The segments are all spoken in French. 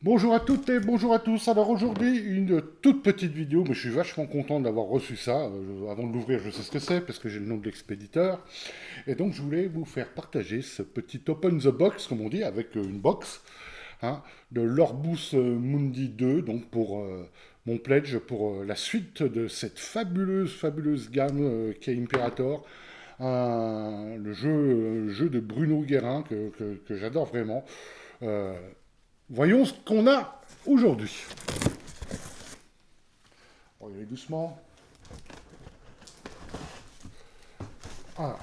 Bonjour à toutes et bonjour à tous. Alors aujourd'hui, une toute petite vidéo, mais je suis vachement content d'avoir reçu ça. Avant de l'ouvrir, je sais ce que c'est parce que j'ai le nom de l'expéditeur. Et donc, je voulais vous faire partager ce petit Open the Box, comme on dit, avec une box, hein, de l'Orbus Mundi 2, donc pour mon pledge, pour la suite de cette fabuleuse gamme qui est Imperator. Le jeu de Bruno Guérin que j'adore vraiment. Euh, Voyons ce qu'on a aujourd'hui. On va y aller doucement. Ah,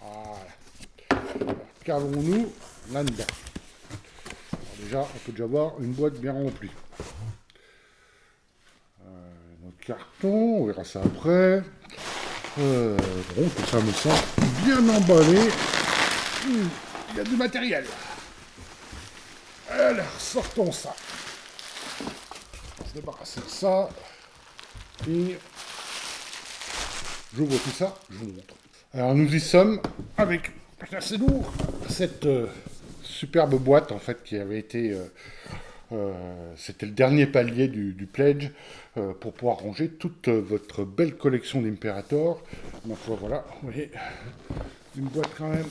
voilà. Qu'avons-nous là-dedans? Déjà, on peut déjà voir une boîte bien remplie. Notre carton, on verra ça après. Bon, tout ça me semble bien emballé. Il y a du matériel. Alors, sortons ça. On va se débarrasser de ça. Et j'ouvre tout ça, je vous montre. Alors, nous y sommes avec, c'est lourd, cette superbe boîte en fait qui avait été c'était le dernier palier du pledge pour pouvoir ranger toute votre belle collection d'Imperator. Ma foi, voilà, vous voyez, une boîte quand même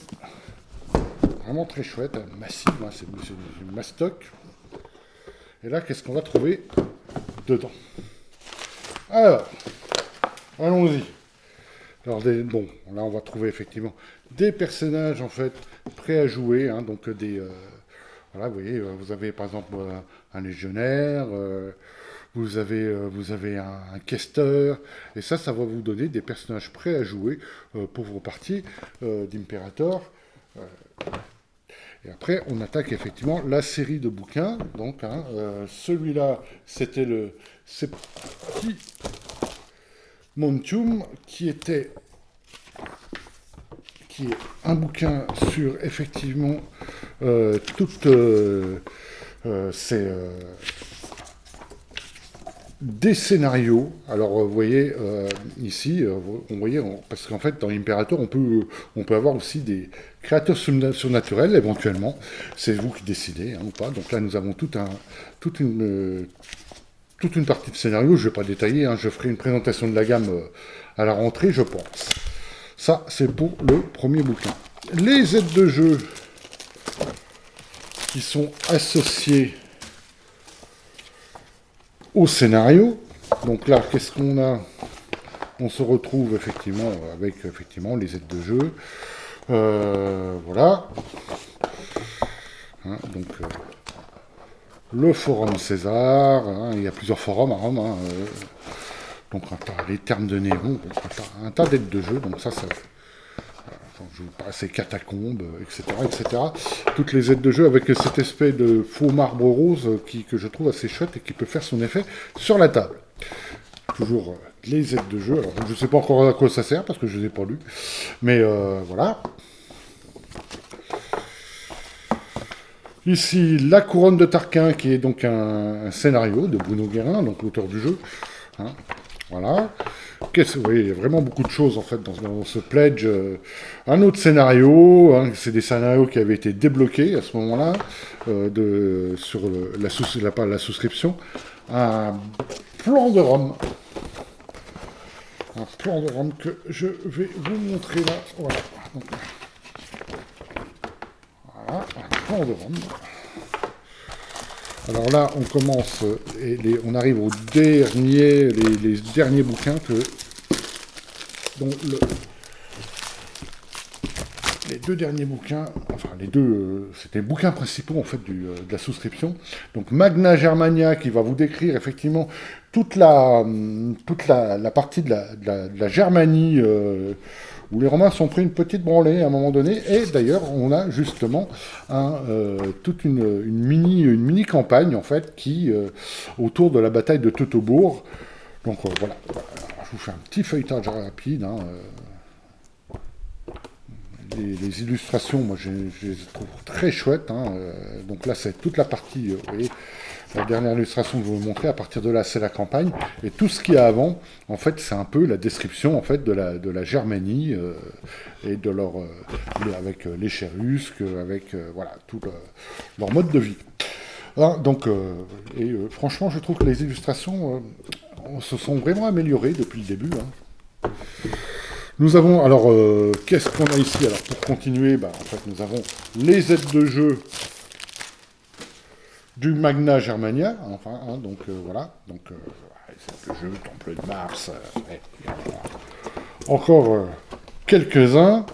vraiment très chouette, massive, hein, c'est une mastoc. Et là, qu'est-ce qu'on va trouver dedans? Alors, allons-y. Alors, bon, là, on va trouver effectivement des personnages en fait prêts à jouer, hein, donc voilà, vous voyez, vous avez par exemple un légionnaire, vous avez un questeur, et ça va vous donner des personnages prêts à jouer pour vos parties d'Imperator. Et après, on attaque effectivement la série de bouquins. Donc, hein, celui-là, c'était le Septi Montium, qui est un bouquin sur effectivement toutes ces des scénarios. Alors, vous voyez ici, parce qu'en fait, dans Imperator, on peut avoir aussi des créateurs surnaturels, éventuellement. C'est vous qui décidez, hein, ou pas. Donc là, nous avons toute toute une partie de scénario. Je ne vais pas détailler, hein, je ferai une présentation de la gamme à la rentrée, je pense. Ça, c'est pour le premier bouquin. Les aides de jeu qui sont associées au scénario. Donc là, qu'est-ce qu'on a? On se retrouve effectivement avec effectivement les aides de jeu. Voilà. Hein, donc le forum César. Hein, il y a plusieurs forums à Rome. Hein, donc les termes de Néron. Un tas d'aides de jeu. Donc ça je vous passe les catacombes, etc., etc. Toutes les aides de jeu avec cet espèce de faux marbre rose que je trouve assez chouette et qui peut faire son effet sur la table. Toujours les aides de jeu. Alors, je ne sais pas encore à quoi ça sert parce que je ne les ai pas lus. Mais voilà. Ici, La Couronne de Tarquin, qui est donc un scénario de Bruno Guérin, donc l'auteur du jeu. Hein, voilà. Vous voyez, il y a vraiment beaucoup de choses en fait dans ce pledge. Un autre scénario, hein, c'est des scénarios qui avaient été débloqués à ce moment-là sur la souscription. Un plan de Rome. Un plan de Rome que je vais vous montrer là. Voilà. Donc, voilà, un plan de Rome. Alors là, on commence on arrive aux les derniers bouquins dont les deux derniers bouquins, enfin les deux, c'était les bouquins principaux en fait de la souscription. Donc Magna Germania qui va vous décrire effectivement toute la partie de la Germanie où les Romains sont pris une petite branlée à un moment donné. Et d'ailleurs, on a justement toute une mini campagne en fait qui autour de la bataille de Teutobourg. Donc voilà, je vous fais un petit feuilletage rapide. Hein, les illustrations, moi, je les trouve très chouettes. Hein, donc là, c'est toute la partie, vous voyez, la dernière illustration que je vais vous montrer. À partir de là, c'est la campagne. Et tout ce qu'il y a avant, en fait, c'est un peu la description en fait, de la Germanie et de avec les Chérusques, avec voilà, leur mode de vie. Hein, donc, franchement, je trouve que les illustrations se sont vraiment améliorées depuis le début. Hein. Nous avons, alors, qu'est-ce qu'on a ici? Alors, pour continuer, en fait, nous avons les aides de jeu du Magna Germania, enfin, hein, donc voilà, donc les aides de jeu, Temple de Mars, encore quelques-uns,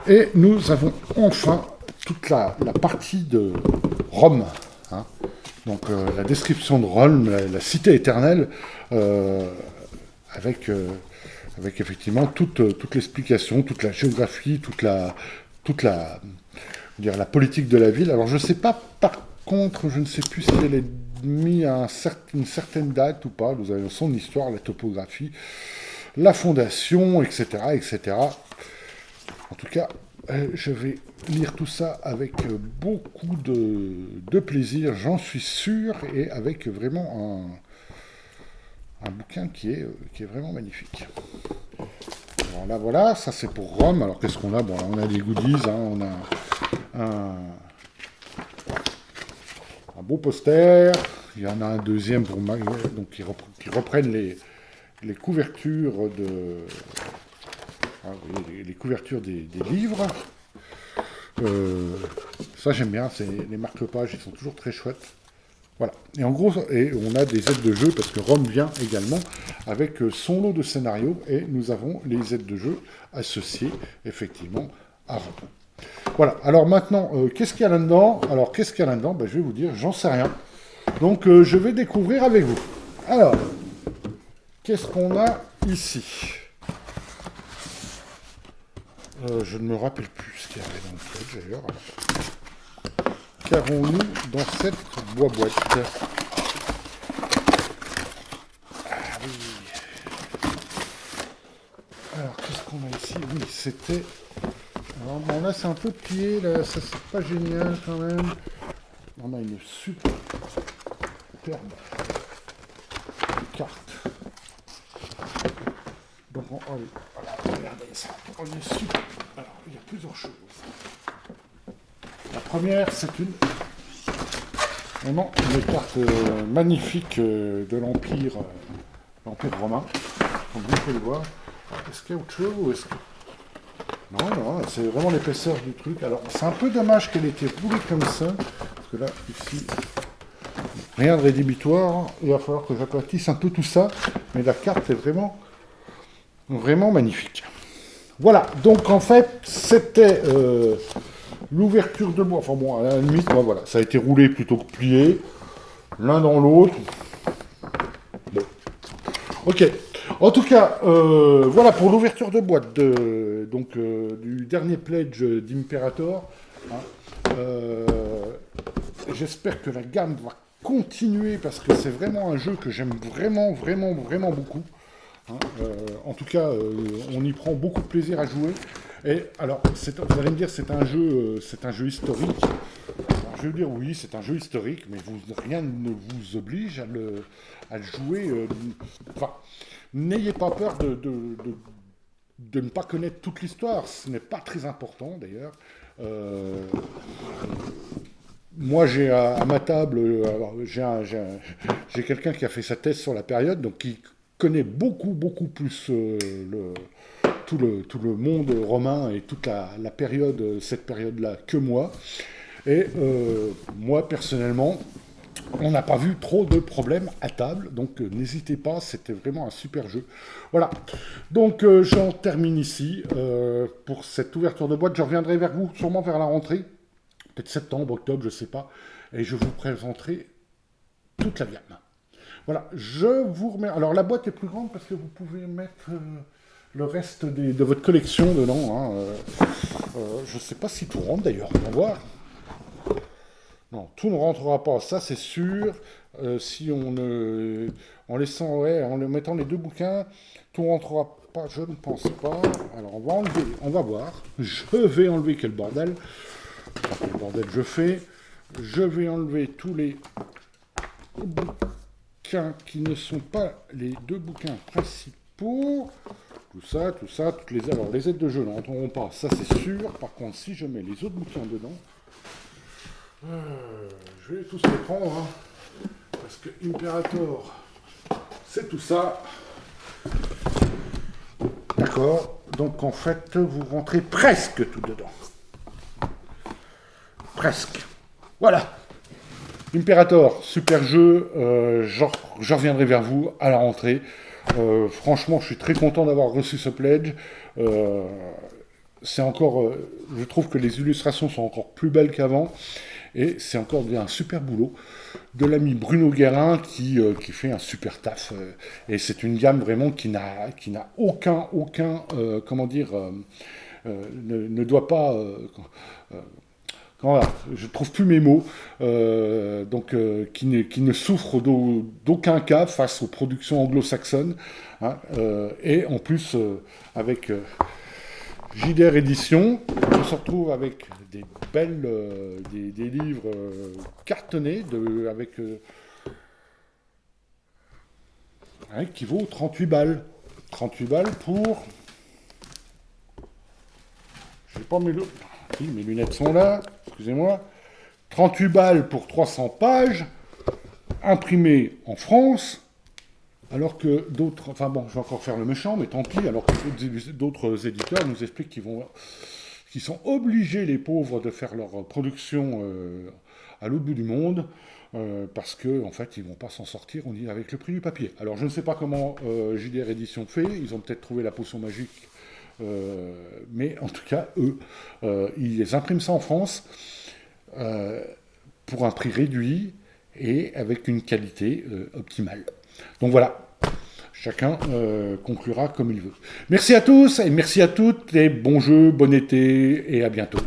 et nous avons enfin toute la partie de Rome, hein, donc la description de Rome, la cité éternelle, avec effectivement toute l'explication, toute la géographie, toute la dire, la politique de la ville. Alors je ne sais pas, par contre, je ne sais plus si elle est mise à une certaine date ou pas. Nous avons son histoire, la topographie, la fondation, etc., etc. En tout cas, je vais lire tout ça avec beaucoup de plaisir, j'en suis sûr, et avec vraiment un bouquin qui est vraiment magnifique. Alors là, voilà, ça c'est pour Rome. Alors qu'est-ce qu'on a? Bon, là, on a des goodies, hein, on a un beau poster. Il y en a un deuxième pour donc qui reprennent les couvertures les couvertures des livres. Ça j'aime bien, les marque-pages, ils sont toujours très chouettes. Voilà. Et en gros, on a des aides de jeu, parce que Rome vient également avec son lot de scénarios, et nous avons les aides de jeu associées, effectivement, à Rome. Voilà. Alors maintenant, qu'est-ce qu'il y a là-dedans? Alors, qu'est-ce qu'il y a là-dedans? Je vais vous dire, j'en sais rien. Donc, je vais découvrir avec vous. Alors, qu'est-ce qu'on a ici? Je ne me rappelle plus ce qu'il y avait dans le truc, d'ailleurs. Qu'avons-nous dans cette boîte? Ah oui. Alors, qu'est-ce qu'on a ici? Oui, c'était... Alors, bon, là, c'est un peu plié, là, ça, c'est pas génial, quand même. On a une superbe carte. Donc, voilà, regardez ça. On est super... Alors, il y a plusieurs choses. La première, c'est vraiment une carte magnifique de l'Empire romain, comme vous pouvez le voir. Est-ce qu'il y a autre chose ou est-ce que... Non, non, c'est vraiment l'épaisseur du truc. Alors, c'est un peu dommage qu'elle ait été roulée comme ça, parce que là, ici, rien de rédhibitoire. Il va falloir que j'aplatisse un peu tout ça, mais la carte est vraiment, vraiment magnifique. Voilà, donc en fait, c'était... l'ouverture de bois, enfin bon, à la limite, voilà, ça a été roulé plutôt que plié, l'un dans l'autre. Bon. Ok. En tout cas, voilà pour l'ouverture de boîte du dernier pledge d'Imperator. Hein. J'espère que la gamme va continuer parce que c'est vraiment un jeu que j'aime vraiment, vraiment, vraiment beaucoup. Hein. En tout cas, on y prend beaucoup de plaisir à jouer. Et alors, vous allez me dire, c'est un jeu historique. Alors, je vais vous dire, oui, c'est un jeu historique, mais rien ne vous oblige à le jouer. Enfin, n'ayez pas peur de ne pas connaître toute l'histoire. Ce n'est pas très important, d'ailleurs. Moi, j'ai à ma table, j'ai quelqu'un qui a fait sa thèse sur la période, donc qui connaît beaucoup, beaucoup plus tout le monde romain et toute la période, cette période-là, que moi. Et moi, personnellement, on n'a pas vu trop de problèmes à table, donc n'hésitez pas, c'était vraiment un super jeu. Voilà, donc j'en termine ici pour cette ouverture de boîte. Je reviendrai vers vous, sûrement vers la rentrée, peut-être septembre, octobre, je ne sais pas, et je vous présenterai toute la gamme. Voilà, je vous remercie. Alors la boîte est plus grande parce que vous pouvez mettre... le reste de votre collection dedans. Hein. Je ne sais pas si tout rentre d'ailleurs, on va voir. Non, tout ne rentrera pas, ça c'est sûr. Si en mettant les deux bouquins, tout ne rentrera pas, je ne pense pas. Alors on va enlever, on va voir. Je vais enlever quel bordel. Enfin, quel bordel je fais. Je vais enlever tous les bouquins qui ne sont pas les deux bouquins principaux. Tout ça, toutes les... Alors, les aides de jeu n'entreront pas, ça c'est sûr. Par contre, si je mets les autres bouquins dedans, je vais tous les prendre, hein, parce que Imperator, c'est tout ça. D'accord. Donc, en fait, vous rentrez presque tout dedans. Presque. Voilà. Imperator, super jeu. Je reviendrai vers vous à la rentrée. Franchement, je suis très content d'avoir reçu ce pledge. C'est encore, je trouve que les illustrations sont encore plus belles qu'avant. Et c'est encore un super boulot de l'ami Bruno Guérin qui fait un super taf. Et c'est une gamme vraiment qui n'a aucun comment dire, ne doit pas... voilà, je trouve plus mes mots, qui ne souffre d'aucun cas face aux productions anglo-saxonnes, hein, et en plus avec JDR Édition, on se retrouve avec des belles, des livres cartonnés qui vaut 38 balles. 38 balles pour... Je n'ai pas mes lunettes sont là, excusez-moi. 38 balles pour 300 pages, imprimées en France, alors que d'autres... Enfin bon, je vais encore faire le méchant, mais tant pis, alors que d'autres éditeurs nous expliquent qu'ils sont obligés, les pauvres, de faire leur production à l'autre bout du monde, parce qu'en fait, ils ne vont pas s'en sortir avec le prix du papier. Alors, je ne sais pas comment JDR Édition fait, ils ont peut-être trouvé la potion magique, mais en tout cas, eux, ils impriment ça en France pour un prix réduit et avec une qualité optimale. Donc voilà, chacun conclura comme il veut. Merci à tous et merci à toutes, et bon jeu, bon été et à bientôt.